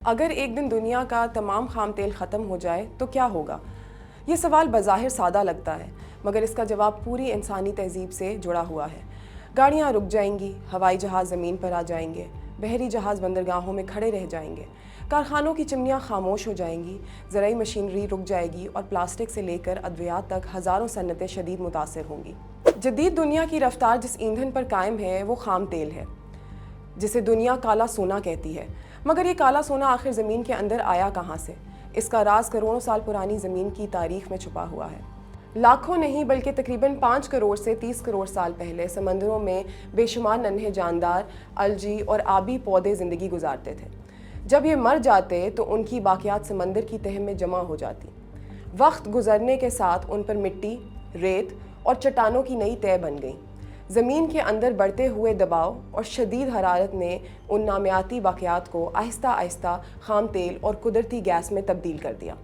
اگر ایک دن دنیا کا تمام خام تیل ختم ہو جائے تو کیا ہوگا؟ یہ سوال بظاہر سادہ لگتا ہے، مگر اس کا جواب پوری انسانی تہذیب سے جڑا ہوا ہے۔ گاڑیاں رک جائیں گی، ہوائی جہاز زمین پر آ جائیں گے، بحری جہاز بندرگاہوں میں کھڑے رہ جائیں گے، کارخانوں کی چمنیاں خاموش ہو جائیں گی، زرعی مشینری رک جائے گی اور پلاسٹک سے لے کر ادویات تک ہزاروں صنعتیں شدید متاثر ہوں گی۔ جدید دنیا کی رفتار جس ایندھن پر قائم ہے وہ خام تیل ہے، جسے دنیا کالا سونا کہتی ہے۔ مگر یہ کالا سونا آخر زمین کے اندر آیا کہاں سے؟ اس کا راز کروڑوں سال پرانی زمین کی تاریخ میں چھپا ہوا ہے۔ لاکھوں نہیں بلکہ تقریباً 5 کروڑ سے 30 کروڑ سال پہلے سمندروں میں بے شمار ننھے جاندار، الجی اور آبی پودے زندگی گزارتے تھے۔ جب یہ مر جاتے تو ان کی باقیات سمندر کی تہہ میں جمع ہو جاتی۔ وقت گزرنے کے ساتھ ان پر مٹی، ریت اور چٹانوں کی نئی تہہ بن گئی۔ زمین کے اندر بڑھتے ہوئے دباؤ اور شدید حرارت نے ان نامیاتی باقیات کو آہستہ آہستہ خام تیل اور قدرتی گیس میں تبدیل کر دیا۔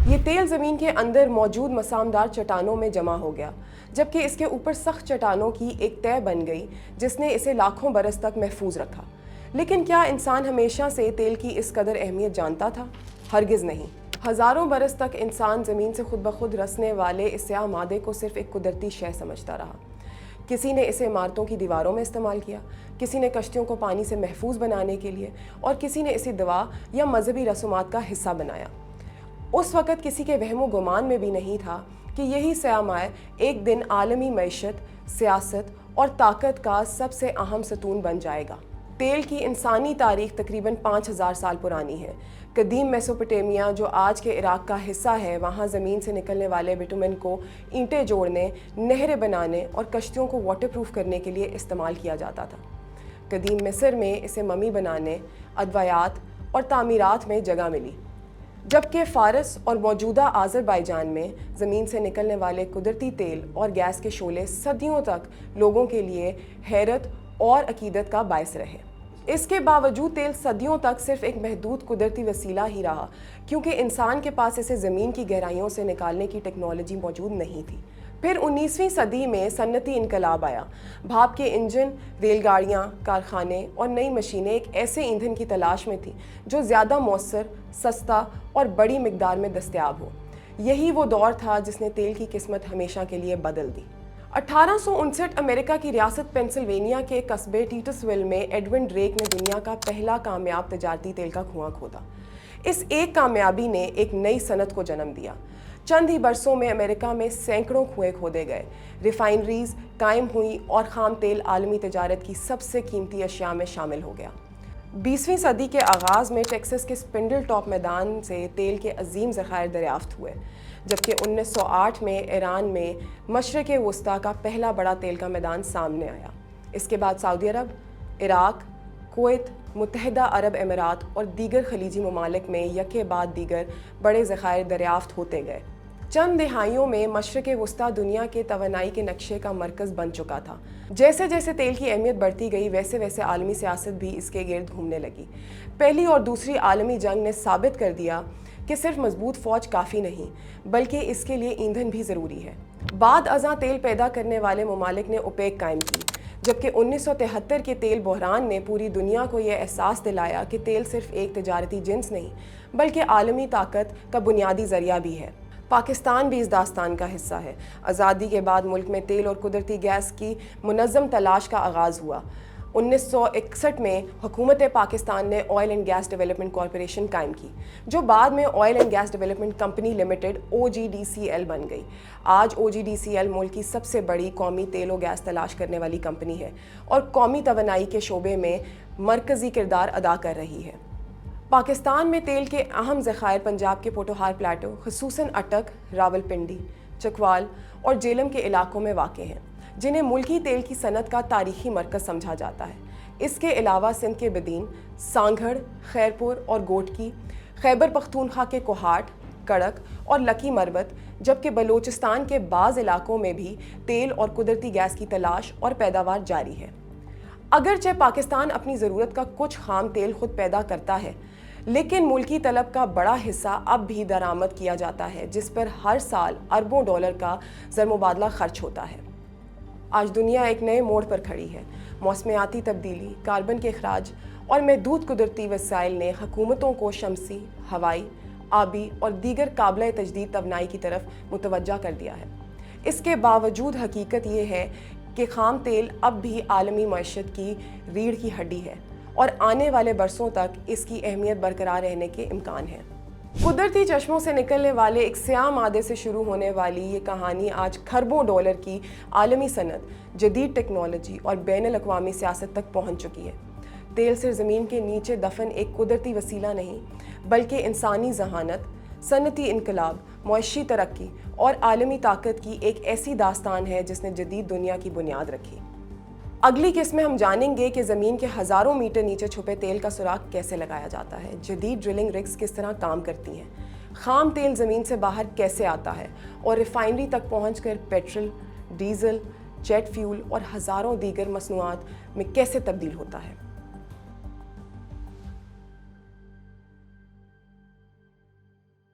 یہ تیل زمین کے اندر موجود مسامدار چٹانوں میں جمع ہو گیا، جبکہ اس کے اوپر سخت چٹانوں کی ایک تہہ بن گئی جس نے اسے لاکھوں برس تک محفوظ رکھا۔ لیکن کیا انسان ہمیشہ سے تیل کی اس قدر اہمیت جانتا تھا؟ ہرگز نہیں۔ ہزاروں برس تک انسان زمین سے خود بخود رسنے والے اس سیاہ مادے کو صرف ایک قدرتی شے سمجھتا رہا۔ کسی نے اسے عمارتوں کی دیواروں میں استعمال کیا، کسی نے کشتیوں کو پانی سے محفوظ بنانے کے لیے، اور کسی نے اسے دوا یا مذہبی رسومات کا حصہ بنایا۔ اس وقت کسی کے وہم و گمان میں بھی نہیں تھا کہ یہی سیاہ مائع ایک دن عالمی معیشت، سیاست اور طاقت کا سب سے اہم ستون بن جائے گا۔ تیل کی انسانی تاریخ تقریباً 5000 سال پرانی ہے۔ قدیم میسوپوٹیمیا جو آج کے عراق کا حصہ ہے، وہاں زمین سے نکلنے والے بٹومن کو اینٹیں جوڑنے، نہریں بنانے اور کشتیوں کو واٹر پروف کرنے کے لیے استعمال کیا جاتا تھا۔ قدیم مصر میں اسے ممی بنانے، ادویات اور تعمیرات میں جگہ ملی، جبکہ فارس اور موجودہ آذربائیجان میں زمین سے نکلنے والے قدرتی تیل اور گیس کے شعلے صدیوں تک لوگوں کے لیے حیرت اور عقیدت کا باعث رہے۔ اس کے باوجود تیل صدیوں تک صرف ایک محدود قدرتی وسیلہ ہی رہا، کیونکہ انسان کے پاس اسے زمین کی گہرائیوں سے نکالنے کی ٹیکنالوجی موجود نہیں تھی۔ پھر 19ویں صدی میں صنعتی انقلاب آیا۔ بھاپ کے انجن، ریل گاڑیاں، کارخانے اور نئی مشینیں ایک ایسے ایندھن کی تلاش میں تھیں جو زیادہ مؤثر، سستا اور بڑی مقدار میں دستیاب ہو۔ یہی وہ دور تھا جس نے تیل کی قسمت ہمیشہ کے لیے بدل دی۔ 1859 امریکہ کی ریاست پینسلوینیا کے قصبے ٹیٹس ویل میں ایڈون ڈریک نے دنیا کا پہلا کامیاب تجارتی تیل کا کنواں کھودا۔ اس ایک کامیابی نے ایک نئی صنعت کو جنم دیا۔ چند ہی برسوں میں امریکہ میں سینکڑوں کنویں کھودے گئے، ریفائنریز قائم ہوئیں اور خام تیل عالمی تجارت کی سب سے قیمتی اشیاء میں شامل ہو گیا۔ 20ویں صدی کے آغاز میں ٹیکساس کے اسپنڈل ٹاپ میدان سے تیل کے عظیم ذخائر دریافت ہوئے، جبکہ 1908 میں ایران میں مشرق وسطیٰ کا پہلا بڑا تیل کا میدان سامنے آیا۔ اس کے بعد سعودی عرب، عراق، کویت، متحدہ عرب امارات اور دیگر خلیجی ممالک میں یکے بعد دیگر بڑے ذخائر دریافت ہوتے گئے۔ چند دہائیوں میں مشرق وسطیٰ دنیا کے توانائی کے نقشے کا مرکز بن چکا تھا۔ جیسے جیسے تیل کی اہمیت بڑھتی گئی، ویسے ویسے عالمی سیاست بھی اس کے گرد گھومنے لگی۔ پہلی اور دوسری عالمی جنگ نے ثابت کر دیا کہ صرف مضبوط فوج کافی نہیں، بلکہ اس کے لیے ایندھن بھی ضروری ہے۔ بعد ازاں تیل پیدا کرنے والے ممالک نے اوپیک قائم کی، جبکہ 1973 کے تیل بحران نے پوری دنیا کو یہ احساس دلایا کہ تیل صرف ایک تجارتی جنس نہیں، بلکہ عالمی طاقت کا بنیادی ذریعہ بھی ہے۔ پاکستان بھی اس داستان کا حصہ ہے۔ آزادی کے بعد ملک میں تیل اور قدرتی گیس کی منظم تلاش کا آغاز ہوا۔ 1961 میں حکومت پاکستان نے oil and gas development corporation قائم کی، جو بعد میں oil and gas development company limited OGDCL بن گئی۔ آج OGDCL ملک کی سب سے بڑی قومی تیل و گیس تلاش کرنے والی کمپنی ہے اور قومی توانائی کے شعبے میں مرکزی کردار ادا کر رہی ہے۔ پاکستان میں تیل کے اہم ذخائر پنجاب کے پوٹوہار پلیٹو، خصوصاً اٹک، راولپنڈی، چکوال اور جیلم کے علاقوں میں واقع ہیں، جنہیں ملکی تیل کی صنعت کا تاریخی مرکز سمجھا جاتا ہے۔ اس کے علاوہ سندھ کے بدین، سانگھڑ، خیرپور اور گوٹکی، خیبر پختونخوا کے کوہاٹ، کڑک اور لکی مربت، جبکہ بلوچستان کے بعض علاقوں میں بھی تیل اور قدرتی گیس کی تلاش اور پیداوار جاری ہے۔ اگرچہ پاکستان اپنی ضرورت کا کچھ خام تیل خود پیدا کرتا ہے، لیکن ملکی طلب کا بڑا حصہ اب بھی درآمد کیا جاتا ہے، جس پر ہر سال اربوں ڈالر کا زرمبادلہ خرچ ہوتا ہے۔ آج دنیا ایک نئے موڑ پر کھڑی ہے۔ موسمیاتی تبدیلی، کاربن کے اخراج اور محدود قدرتی وسائل نے حکومتوں کو شمسی، ہوائی، آبی اور دیگر قابل تجدید توانائی کی طرف متوجہ کر دیا ہے۔ اس کے باوجود حقیقت یہ ہے کہ خام تیل اب بھی عالمی معیشت کی ریڑھ کی ہڈی ہے اور آنے والے برسوں تک اس کی اہمیت برقرار رہنے کے امکان ہیں۔ قدرتی چشموں سے نکلنے والے ایک سیاہ مادے سے شروع ہونے والی یہ کہانی آج کھربوں ڈالر کی عالمی صنعت، جدید ٹیکنالوجی اور بین الاقوامی سیاست تک پہنچ چکی ہے۔ تیل صرف زمین کے نیچے دفن ایک قدرتی وسیلہ نہیں، بلکہ انسانی ذہانت، صنعتی انقلاب، معاشی ترقی اور عالمی طاقت کی ایک ایسی داستان ہے جس نے جدید دنیا کی بنیاد رکھی۔ اگلی قسط میں ہم جانیں گے کہ زمین کے ہزاروں میٹر نیچے چھپے تیل کا سراغ کیسے لگایا جاتا ہے، جدید ڈرلنگ رگز کس طرح کام کرتی ہیں، خام تیل زمین سے باہر کیسے آتا ہے اور ریفائنری تک پہنچ کر پیٹرول، ڈیزل، جیٹ فیول اور ہزاروں دیگر مصنوعات میں کیسے تبدیل ہوتا ہے۔